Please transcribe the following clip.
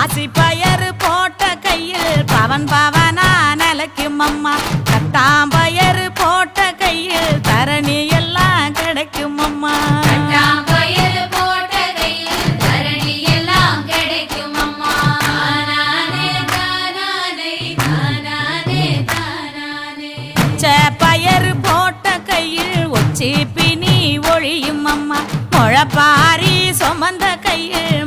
பாசி பயறு போட்ட கையில் பவன் பவனா நிலைக்கும் அம்மா. கட்டாம்பயறு போட்ட கையில் தரணி எல்லாம் கிடைக்கும் அம்மா. கட்டாம்பயறு போட்ட கையில் தரணி எல்லாம் கிடைக்கும் அம்மா. தானானே தானானே தானானே தானானே. பயறு போட்ட கையில் ஒச்சி பிணி ஒழியும் அம்மா. முழப்பாரி சுமந்த கையில்